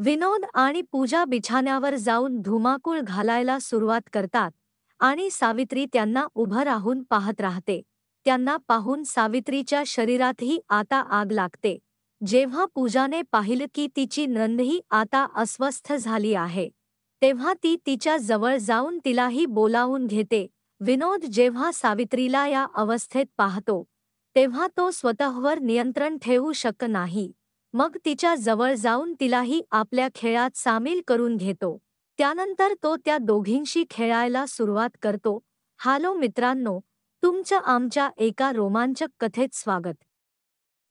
विनोद आणि पूजा बिछाण्यावर जाऊन धुमाकूळ घालायला सुरुवात करतात आणि सावित्री त्यांना उभं राहून पाहत राहते. त्यांना पाहून सावित्रीच्या शरीरातही आता आग लागते. जेव्हा पूजाने पाहिलं की तिची नंदही आता अस्वस्थ झाली आहे, तेव्हा ती तिच्या जवळ जाऊन तिलाही बोलावून घेते. विनोद जेव्हा सावित्रीला या अवस्थेत पाहतो, तेव्हा तो स्वतःवर नियंत्रण ठेवू शकत नाही. मग तिच्या जवळ जाऊन तिलाही आपल्या खेळात सामील करून घेतो. त्यानंतर तो त्या दोघींशी खेळायला सुरुवात करतो. हालो मित्रांनो, तुमचं आमच्या एका रोमांचक कथेत स्वागत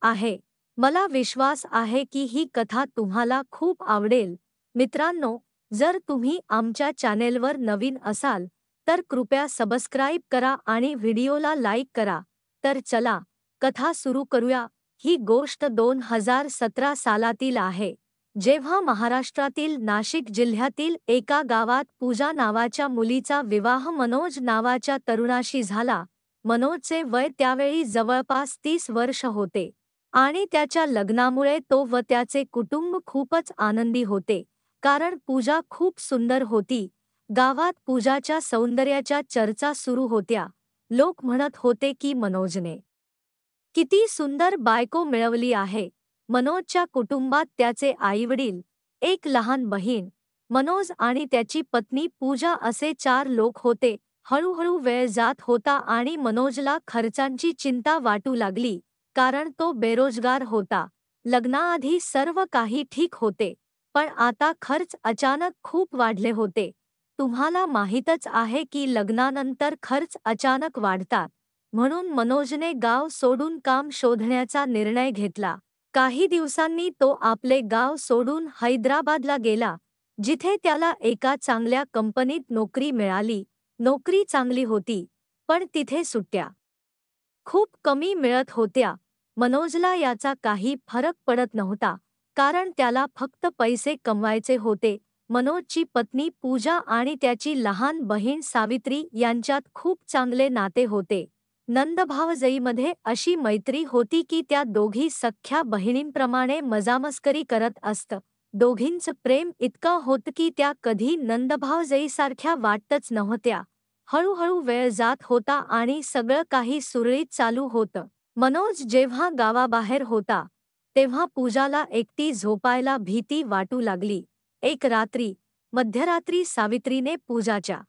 आहे. मला विश्वास आहे की ही कथा तुम्हाला खूप आवडेल. मित्रांनो, जर तुम्ही आमच्या चॅनेलवर नवीन असाल तर कृपया सबस्क्राईब करा आणि व्हिडिओला लाईक करा. तर चला, कथा सुरू करूया. ही गोष्ट 2017 सालातील आहे, जेव्हा महाराष्ट्रातील नाशिक जिल्ह्यातील एका गावात पूजा नावाच्या मुलीचा विवाह मनोज नावाच्या तरुणाशी झाला. मनोजचे वय त्यावेळी जवळपास 30 वर्ष होते आणि त्याच्या लग्नामुळे तो व त्याचे कुटुंब खूपच आनंदी होते, कारण पूजा खूप सुंदर होती. गावात पूजाच्या सौंदर्याच्या चर्चा सुरू होत्या. लोक म्हणत होते की मनोजने किती सुंदर बायको मिळवली आहे. मनोजच्या कुटुंबात त्याचे आईवडील, एक लहान बहीण, मनोज आणि त्याची पत्नी पूजा असे 4 लोक होते. हळूहळू वेळ जात होता आणि मनोजला खर्चांची चिंता वाटू लागली, कारण तो बेरोजगार होता. लग्नाआधी सर्व काही ठीक होते, पण आता खर्च अचानक खूप वाढले होते. तुम्हाला माहीतच आहे की लग्नानंतर खर्च अचानक वाढतात. म्हणून मनोजने गाव सोडून काम शोधण्याचा निर्णय घेतला. काही दिवसांनी तो आपले गाव सोडून हैदराबादला गेला, जिथे त्याला एका चांगल्या कंपनीत नोकरी मिळाली. नोकरी चांगली होती, पण तिथे सुट्ट्या खूप कमी मिळत होत्या. मनोजला याचा काही फरक पडत नव्हता, कारण त्याला फक्त पैसे कमवायचे होते. मनोजची पत्नी पूजा आणि त्याची लहान बहीण सावित्री यांच्यात खूप चांगले नाते होते. नंदभावजईमध्ये अशी मैत्री होती की त्या दोघी सख्ख्या बहिणींप्रमाणे मजामस्करी करत असत. दोघींचं प्रेम इतकं होतं की त्या कधी नंदभावजईसारख्या वाटतच नव्हत्या. हळूहळू वेळ जात होता आणि सगळं काही सुरळीत चालू होतं. मनोज जेव्हा गावाबाहेर होता, तेव्हा पूजाला एकटी झोपायला भीती वाटू लागली. एक रात्री मध्यरात्री सावित्रीने पूजाच्या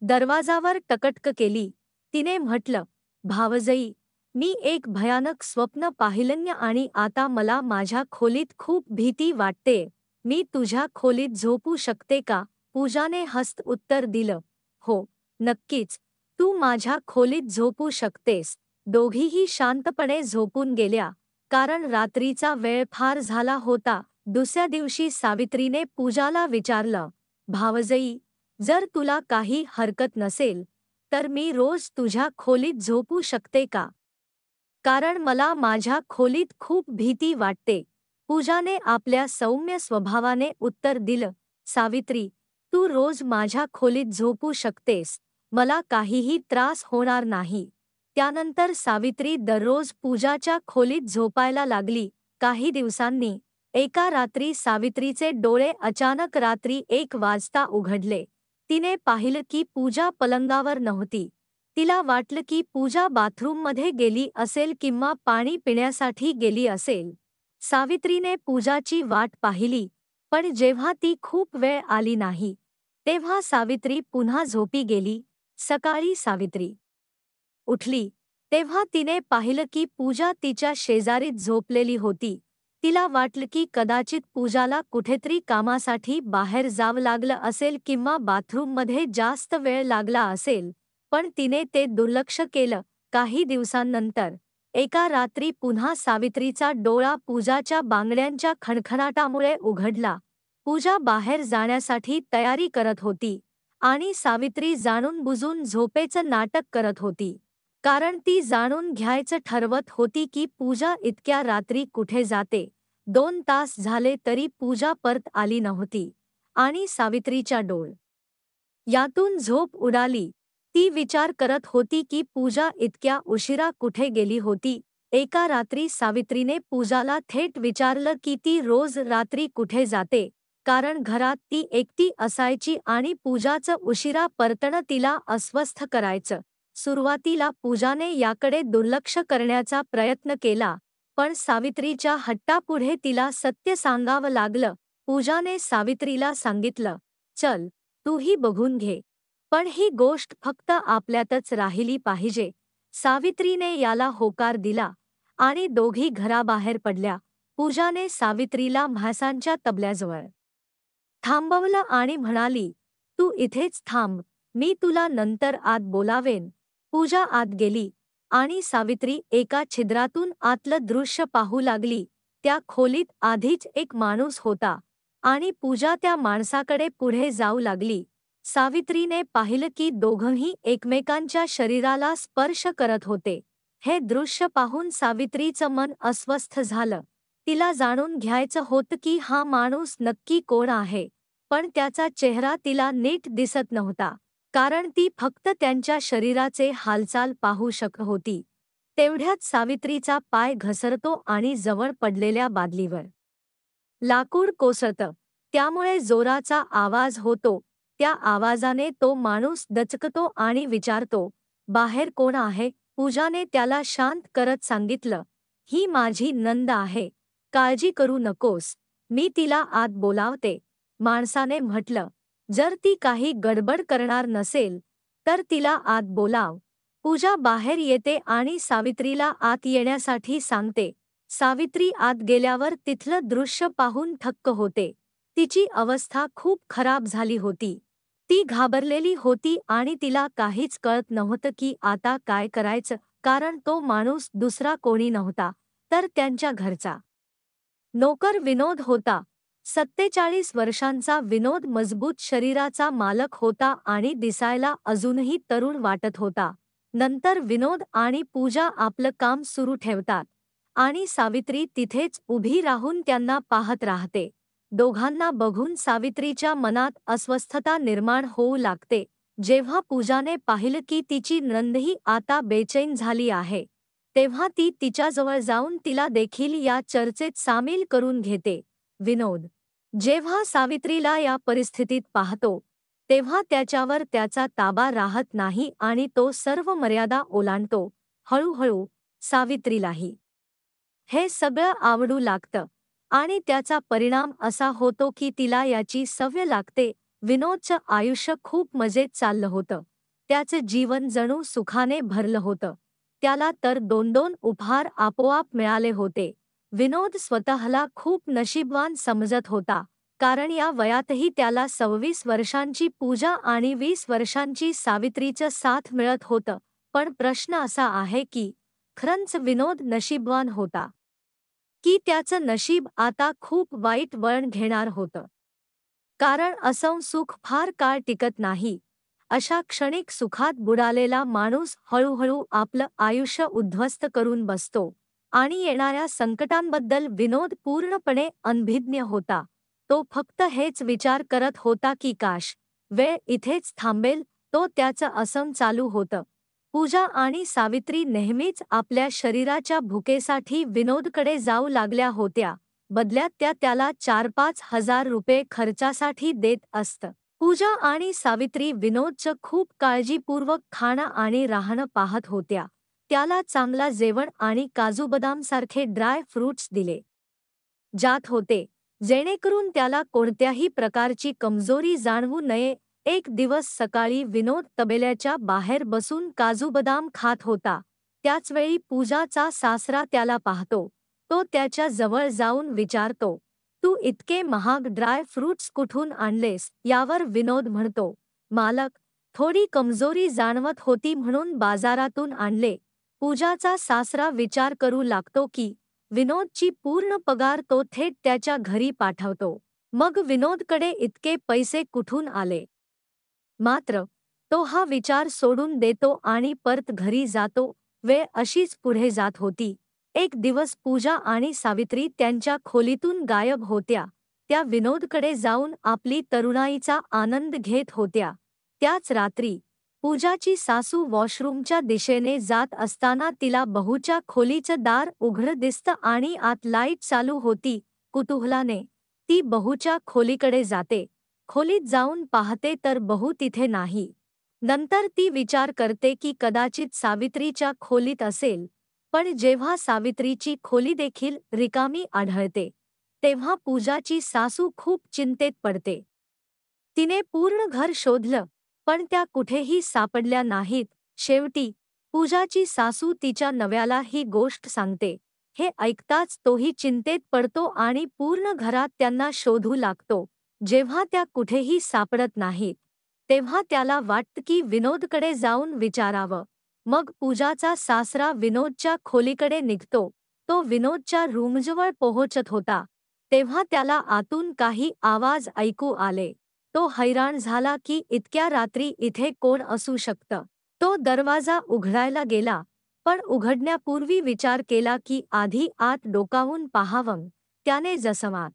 दरवाजावर टकटक केली. तिने म्हटलं, भावजई, मी एक भयानक स्वप्न पाहिलं आणि आता मला माझ्या खोलीत खूप भीती वाटते. मी तुझ्या खोलीत झोपू शकते का? पूजाने हसत उत्तर दिलं, हो, नक्कीच, तू माझ्या खोलीत झोपू शकतेस. दोघीही शांतपणे झोपून गेल्या, कारण रात्रीचा वेळ फार झाला होता. दुसऱ्या दिवशी सावित्रीने पूजाला विचारलं, भावजई, जर तुला काही हरकत नसेल तर मी रोज तुझ्या खोलीत झोपू शकते का? कारण मला माझ्या खोलीत खूप भीती वाटते. पूजाने आपल्या सौम्य स्वभावाने उत्तर दिलं, सावित्री, तू रोज माझ्या खोलीत झोपू शकतेस. मला काहीही त्रास होणार नाही. त्यानंतर सावित्री दररोज पूजाच्या खोलीत झोपायला लागली. काही दिवसांनी एका रात्री सावित्रीचे डोळे अचानक रात्री 1 वाजता उघडले. तिने पाहिलं की पूजा पलंगावर नव्हती. तिला वाटलं की पूजा बाथरूममध्ये गेली असेल किंवा पाणी पिण्यासाठी गेली असेल. सावित्रीने पूजाची वाट पाहिली, पण जेव्हा ती खूप वेळ आली नाही, तेव्हा सावित्री पुन्हा झोपी गेली. सकाळी सावित्री उठली, तेव्हा तिने पाहिलं की पूजा तिच्या शेजारीच झोपलेली होती. तिला वाटलं की कदाचित पूजाला कुठेतरी कामासाठी बाहेर जावं लागलं असेल किंवा बाथरूममध्ये जास्त वेळ लागला असेल, पण तिने ते दुर्लक्ष केलं. काही दिवसांनंतर एका रात्री पुन्हा सावित्रीचा डोळा पूजाच्या बांगड्यांच्या खणखणाटामुळे उघडला. पूजा बाहेर जाण्यासाठी तयारी करत होती आणि सावित्री जाणून-बुजून झोपेचं नाटक करत होती, कारण ती जाणून घ्यायचं ठरवत होती की पूजा इतक्या रात्री कुठे जाते. 2 तास झाले तरी पूजा परत आली नव्हती आणि सावित्रीच्या यातून झोप उडाली. ती विचार करत होती की पूजा इतक्या उशिरा कुठे गेली होती. एका रात्री सावित्रीने पूजाला थेट विचारलं की ती रोज रात्री कुठे जाते, कारण घरात ती एकटी असायची आणि पूजाचं उशिरा परतणं तिला अस्वस्थ करायचं. सुरुवातीला पूजाने याकडे दुर्लक्ष करण्याचा प्रयत्न केला, पण सावित्रीच्या हट्टापुढे तिला सत्य सांगावं लागलं. पूजाने सावित्रीला सांगितलं, चल, तूही बघून घे. पण ही गोष्ट फक्त आपल्यातच राहिली पाहिजे. सावित्रीने याला होकार दिला आणि दोघी घराबाहेर पडल्या. पूजाने सावित्रीला म्हासांच्या तबल्याजवळ थांबवलं आणि म्हणाली, तू इथेच थांब, मी तुला नंतर आत बोलावेन. पूजा आत गेली आणि सावित्री एका छिद्रातून आतलं दृश्य पाहू लागली. त्या खोलीत आधीच एक माणूस होता आणि पूजा त्या माणसाकडे पुढे जाऊ लागली. सावित्रीने पाहिलं की दोघंही एकमेकांच्या शरीराला स्पर्श करत होते. हे दृश्य पाहून सावित्रीचं मन अस्वस्थ झालं. तिला जाणून घ्यायचं होतं की हा माणूस नक्की कोण आहे, पण त्याचा चेहरा तिला नीट दिसत नव्हता, कारण ती फक्त त्यांच्या शरीराचे हालचाल पाहू शकत होती. तेवढ्यात सावित्रीचा पाय घसरतो आणि जवळ पडलेल्या बादलीवर लाकूड कोसळतं. त्यामुळे जोराचा आवाज होतो. त्या आवाजाने तो माणूस दचकतो आणि विचारतो, बाहेर कोण आहे? पूजाने त्याला शांत करत सांगितलं, ही माझी नंद आहे, काळजी करू नकोस, मी तिला आत बोलावते. माणसाने म्हटलं, जर ती काही गडबड करणार नसेल तर तिला आत बोलाव. पूजा बाहेर येते आणि सावित्रीला आत येण्यासाठी सांगते. सावित्री आत गेल्यावर तिथलं दृश्य पाहून थक्क होते. तिची अवस्था खूप खराब झाली होती. ती घाबरलेली होती आणि तिला काहीच कळत नव्हतं की आता काय करायचं, कारण तो माणूस दुसरा कोणी नव्हता, तर त्यांच्या घरचा नोकर विनोद होता. 47 वर्षांचा विनोद मजबूत शरीराचा मालक होता आणि दिसायला अजूनही तरुण वाटत होता. नंतर विनोद आणि पूजा आपलं काम सुरू ठेवतात आणि सावित्री तिथेच उभी राहून त्यांना पाहत राहते. दोघांना बघून सावित्रीच्या मनात अस्वस्थता निर्माण होऊ लागते. जेव्हा पूजाने पाहिलं की तिची नंदही आता बेचैन झाली आहे, तेव्हा ती तिच्याजवळ जाऊन तिला देखील या चर्चेत सामील करून घेते. विनोद जेव्हा सावित्रीला या परिस्थितीत पाहतो, तेव्हा त्याच्यावर त्याचा ताबा राहत नाही आणि तो सर्व मर्यादा ओलांडतो. हळूहळू सावित्रीलाही हे सगळं आवडू लागतं आणि त्याचा परिणाम असा होतो की तिला याची सवय लागते. विनोदचं आयुष्य खूप मजेत चाललं होतं. त्याचं जीवन जणू सुखाने भरलं होतं. त्याला तर 2-2 उपहार आपोआप मिळाले होते. विनोद स्वतःला खूप नशीबवान समजत होता, कारण या वयातही त्याला 26 वर्षांची पूजा आणि 20 वर्षांची सावित्रीचं साथ मिळत होतं. पण प्रश्न असा आहे की खरंच विनोद नशीबवान होता की त्याचं नशीब आता खूप वाईट वळण घेणार होतं? कारण असं सुख फार काळ टिकत नाही. अशा क्षणिक सुखात बुडालेला माणूस हळूहळू आपलं आयुष्य उद्ध्वस्त करून बसतो आणि येणाऱ्या संकटांबद्दल विनोद पूर्णपणे अनभिज्ञ होता. तो फक्त हेच विचार करत होता की काश वेळ इथेच थांबेल. तो त्याचं असं चालू होतं. पूजा आणि सावित्री नेहमीच आपल्या शरीराच्या भुकेसाठी विनोदकडे जाऊ लागल्या होत्या. बदल्यात त्या त्याला 4-5 हजार रुपये खर्चासाठी देत असत. पूजा आणि सावित्री विनोदचं खूप काळजीपूर्वक खाणं आणि राहणं पाहत होत्या. त्याला चांगला जेवण आणि काजू बदामसारखे ड्राय फ्रूट्स दिले जात होते, जेणेकरून त्याला कोणत्याही प्रकारची कमजोरी जाणवू नये. एक दिवस सकाळी विनोद तबेल्याच्या बाहेर बसून काजू बदाम खात होता. त्याचवेळी पूजाचा सासरा त्याला पाहतो. तो त्याच्या जवळ जाऊन विचारतो, तू इतके महाग ड्राय फ्रूट्स कुठून आणलेस? यावर विनोद म्हणतो, मालक, थोडी कमजोरी जाणवत होती म्हणून बाजारातून आणले. पूजाचा सासरा विचार करू लागतो की विनोदची पूर्ण पगार तो थेट त्याच्या घरी पाठवतो. मग विनोदकडे इतके पैसे कुठून आले? मात्र तो हा विचार सोडून देतो आणि परत घरी जातो. वेळ अशीच पुढे जात होती. एक दिवस पूजा आणि सावित्री त्यांच्या खोलीतून गायब होत्या. त्या विनोदकडे जाऊन आपली तरुणाईचा आनंद घेत होत्या. त्याच रात्री पूजाची सासू वॉशरूमच्या दिशेने जात असताना तिला बहूच्या खोलीचं दार उघडं दिसतं आणि आत लाईट चालू होती. कुतूहलाने ती बहूच्या खोलीकडे जाते. खोलीत जाऊन पाहते तर बहू तिथे नाही. नंतर ती विचार करते की कदाचित सावित्रीच्या खोलीत असेल, पण जेव्हा सावित्रीची खोली देखील रिकामी आढळते, तेव्हा पूजाची सासू खूप चिंतेत पडते. तिने पूर्ण घर शोधलं, पण त्या कुठेही सापडल्या नाहीत. शेवटी पूजाची सासू तिच्या नव्याला ही गोष्ट सांगते. हे ऐकताच तोही चिंतेत पडतो आणि पूर्ण घरात त्यांना शोधू लागतो. जेव्हा त्या कुठेही सापडत नाहीत, तेव्हा त्याला वाटतं की विनोदकडे जाऊन विचारावं. मग पूजाचा सासरा विनोदच्या खोलीकडे निघतो. तो विनोदच्या रूमजवळ पोहोचत होता, तेव्हा त्याला आतून काही आवाज ऐकू आले. तो हैराण झाला की इतक्या रात्री इथे कोण असू शकतं. तो दरवाजा उघडायला गेला, पण उघडण्यापूर्वी विचार केला की आधी आत डोकावून पाहावं. त्याने जसं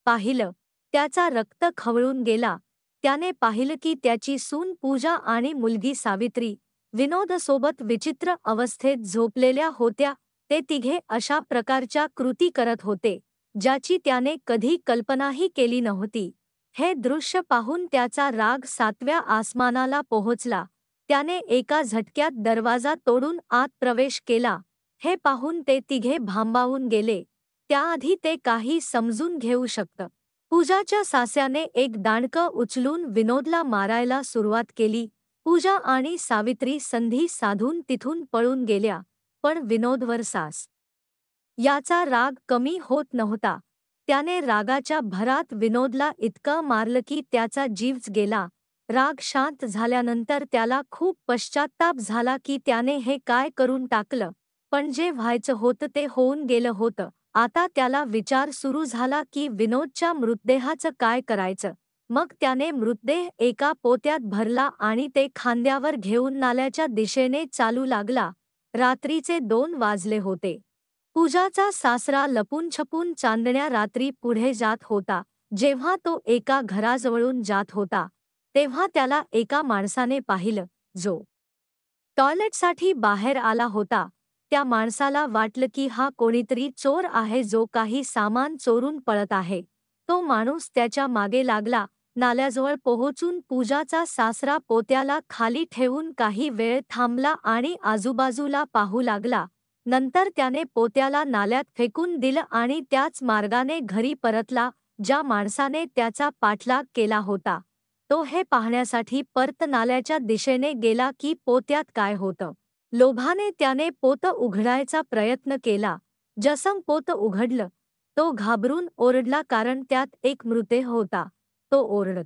पाहिलं, त्याचा रक्त खवळून गेला. त्याने पाहिलं की त्याची सून पूजा आणि मुलगी सावित्री विनोदसोबत विचित्र अवस्थेत झोपलेल्या होत्या. ते तिघे अशा प्रकारच्या कृती करत होते, ज्याची त्याने कधी कल्पनाही केली नव्हती. हे दृश्य पाहून त्याचा राग 7व्या आसमानाला पोहोचला. त्याने एका झटक्यात दरवाजा तोडून आत प्रवेश केला. हे पाहून ते तिघे भांबावून गेले. त्याआधी ते काही समजून घेऊ शकतं. पूजाच्या सास्याने एक दांडकं उचलून विनोदला मारायला सुरुवात केली. पूजा आणि सावित्री संधी साधून तिथून पळून गेल्या, पण विनोदवर याचा राग कमी होत नव्हता. त्याने रागाच्या भरात विनोदला इतकं मारलं की त्याचा जीवच गेला. राग शांत झाल्यानंतर त्याला खूप पश्चात्ताप झाला की त्याने हे काय करून टाकलं. पण जे व्हायचं होतं ते होऊन गेलं होतं. आता त्याला विचार सुरू झाला की विनोदच्या मृतदेहाचं काय करायचं. मग त्याने मृतदेह एका पोत्यात भरला आणि ते खांद्यावर घेऊन नाल्याच्या दिशेने चालू लागला. रात्रीचे 2 वाजले होते. पूजाचा सासरा लपून-छपून चांदण्या रात्री पुढे जात होता. जेव्हा तो एका घराजवळून जात होता, तेव्हा त्याला एका माणसाने पाहिलं, जो टॉयलेटसाठी बाहेर आला होता. त्या माणसाला वाटलं की हा कोणीतरी चोर आहे जो काही सामान चोरून पळत आहे. तो माणूस त्याच्या मागे लागला. नाल्याजवळ पोहोचून पूजाचा सासरा पोत्याला खाली ठेवून काही वेळ थांबला आणि आजूबाजूला पाहू लागला. नंतर त्याने पोत्याला नाल्यात फेकून दिलं आणि त्याच मार्गाने घरी परतला, ज्या माणसाने त्याचा पाठलाग केला होता. तो हे पाहण्यासाठी परत नाल्याच्या दिशेने गेला की पोत्यात काय होतं. लोभाने त्याने पोतं उघडायचा प्रयत्न केला. जसं पोतं उघडलं, तो घाबरून ओरडला कारण त्यात एक मृतदेह होता. तो ओरडत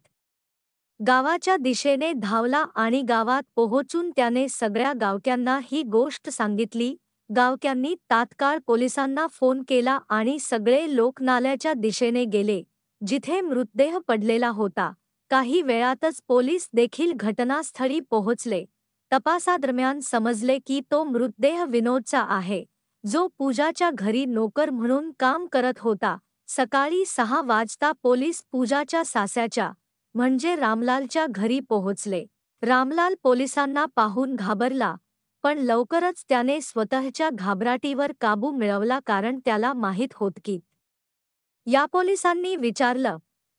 गावाच्या दिशेने धावला आणि गावात पोहोचून त्याने सगळ्या गावक्यांना ही गोष्ट सांगितली. गावक्यांनी तात्काळ पोलिसांना फोन केला आणि सगळे लोक नाल्याच्या दिशेने गेले, जिथे मृतदेह पडलेला होता. काही वेळातच पोलीस देखील घटनास्थळी पोहोचले. तपासादरम्यान समजले की तो मृतदेह विनोदचा आहे, जो पूजाच्या घरी नोकर म्हणून काम करत होता. सकाळी 6 वाजता पोलीस पूजाच्या सास्याच्या म्हणजे रामलालच्या घरी पोहोचले. रामलाल पोलिसांना पाहून घाबरला, पण लवकरच त्याने स्वतःच्या घाबराटीवर काबू मिळवला कारण त्याला माहीत होत की या पोलिसांनी विचारलं,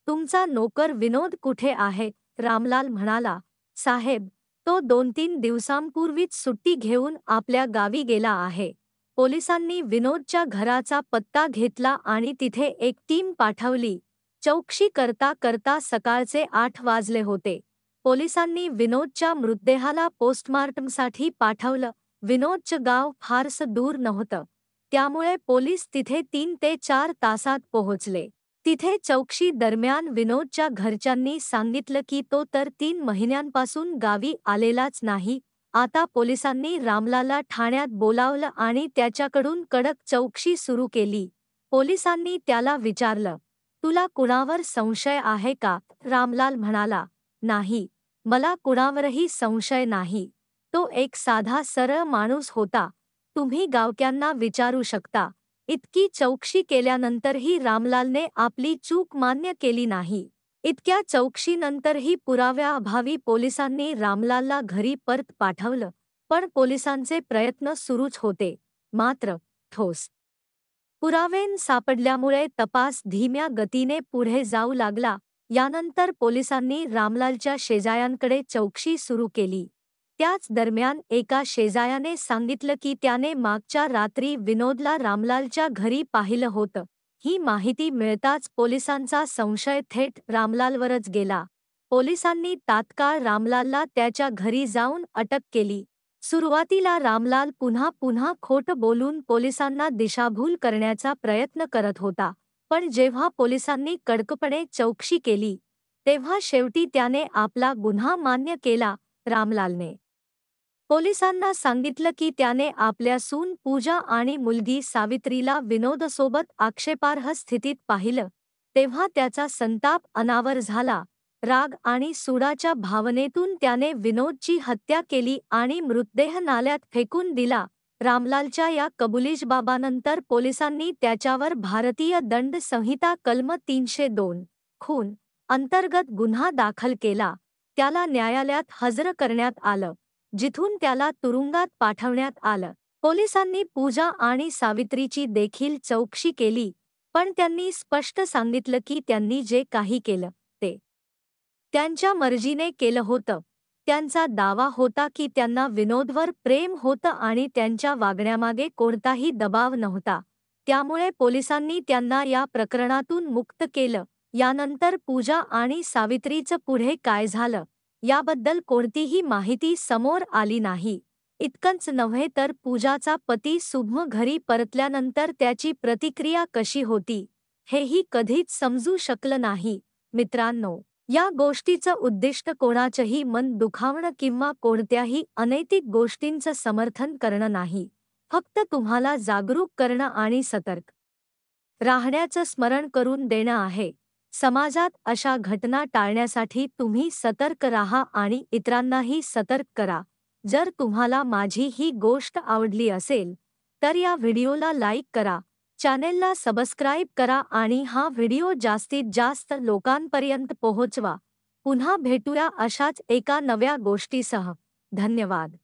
तुमचा नोकर विनोद कुठे आहे? रामलाल म्हणाला, साहेब, तो 2-3 दिवसांपूर्वीच सुट्टी घेऊन आपल्या गावी गेला आहे. पोलिसांनी विनोदच्या घराचा पत्ता घेतला आणि तिथे एक टीम पाठवली. चौकशी करता करता सकाळचे 8 वाजले होते. पोलिसांनी विनोदच्या मृतदेहाला पोस्टमार्टमसाठी पाठवलं. विनोदचं गाव फारसं दूर नव्हतं, त्यामुळे पोलीस तिथे 3 ते 4 तासात पोहोचले. तिथे चौकशी दरम्यान विनोदच्या घरच्यांनी सांगितलं की तो तर 3 महिन्यांपासून गावी आलेलाच नाही. आता पोलिसांनी रामलालला ठाण्यात बोलावलं आणि त्याच्याकडून कडक चौकशी सुरू केली. पोलिसांनी त्याला विचारलं, तुला कुणावर संशय आहे का? रामलाल म्हणाला, नाही, मला कुणावरही संशय नाही. तो एक साधा सरळ माणूस होता. तुम्ही गावक्यांना विचारू शकता. इतकी चौकशी केल्यानंतरही रामलालने आपली चूक मान्य केली नाही. इतक्या चौकशीनंतरही पुराव्याअभावी पोलिसांनी रामलालला घरी परत पाठवलं, पण पोलिसांचे प्रयत्न सुरूच होते. मात्र ठोस पुरावे सापडल्यामुळे तपास धीम्या गतीने पुढे जाऊ लागला. यानंतर पोलिसांनी रामलालच्या शेजाऱ्यांकडे चौकशी सुरू केली. त्याच दरम्यान एका शेजाऱ्याने सांगितलं की त्याने मागच्या रात्री विनोदला रामलालच्या घरी पाहिलं होतं. ही माहिती मिळताच पोलिसांचा संशय थेट रामलालवरच गेला. पोलिसांनी तात्काळ रामलालला त्याच्या घरी जाऊन अटक केली. सुरुवातीला रामलाल पुन्हा पुन्हा खोटं बोलून पोलिसांना दिशाभूल करण्याचा प्रयत्न करत होता, पण जेव्हा पोलिसांनी कडकपणे चौकशी केली, तेव्हा शेवटी त्याने आपला गुन्हा मान्य केला. रामलालने पोलिसांना सांगितलं की त्याने आपल्या सून पूजा आणि मुलगी सावित्रीला विनोदसोबत आक्षेपार्ह स्थितीत पाहिलं. तेव्हा त्याचा संताप अनावर झाला. राग आणि सुडाच्या भावनेतून त्याने विनोदची हत्या केली आणि मृतदेह नाल्यात फेकून दिला. रामलालच्या या कबुलीजबाबानंतर पोलिसांनी त्याच्यावर भारतीय दंड संहिता कलम 302 खून अंतर्गत गुन्हा दाखल केला. त्याला न्यायालयात हजर करण्यात आलं, जिथून त्याला तुरुंगात पाठवण्यात आलं. पोलिसांनी पूजा आणि सावित्रीची देखील चौकशी केली, पण त्यांनी स्पष्ट सांगितलं की त्यांनी जे काही केलं ते त्यांच्या मर्जीने केलं होतं. त्यांचा दावा होता की त्यांना विनोदवर प्रेम होतं आणि त्यांच्या वागण्यामागे कोणताही दबाव नव्हता. त्यामुळे पोलिसांनी त्यांना या प्रकरणातून मुक्त केलं. यानंतर पूजा आणि सावित्रीचं पुढे काय झालं, याबद्दल कोणतीही माहिती समोर आली नाही. इतकंच नव्हे तर पूजाचा पती शुभम घरी परतल्यानंतर त्याची प्रतिक्रिया कशी होती, हेही कधीच समजू शकलं नाही. मित्रांनो, या गोष्टीचं उद्दिष्ट कोणाचंही मन दुखावणं किंवा कोणत्याही अनैतिक गोष्टींचं समर्थन करणं नाही, फक्त तुम्हाला जागरूक करणं आणि सतर्क राहण्याचं स्मरण करून देणं आहे. समाजात अशा घटना टाळण्यासाठी तुम्ही सतर्क राहा आणि इतरांनाही सतर्क करा. जर तुम्हाला माझी ही गोष्ट आवडली असेल तर या व्हिडिओला लाईक करा, चॅनेलला सबस्क्राईब करा आणि हा व्हिडिओ जास्तीत जास्त लोकांपर्यंत पोहोचवा. पुन्हा भेटूया अशाच एका नव्या गोष्टीसह. धन्यवाद.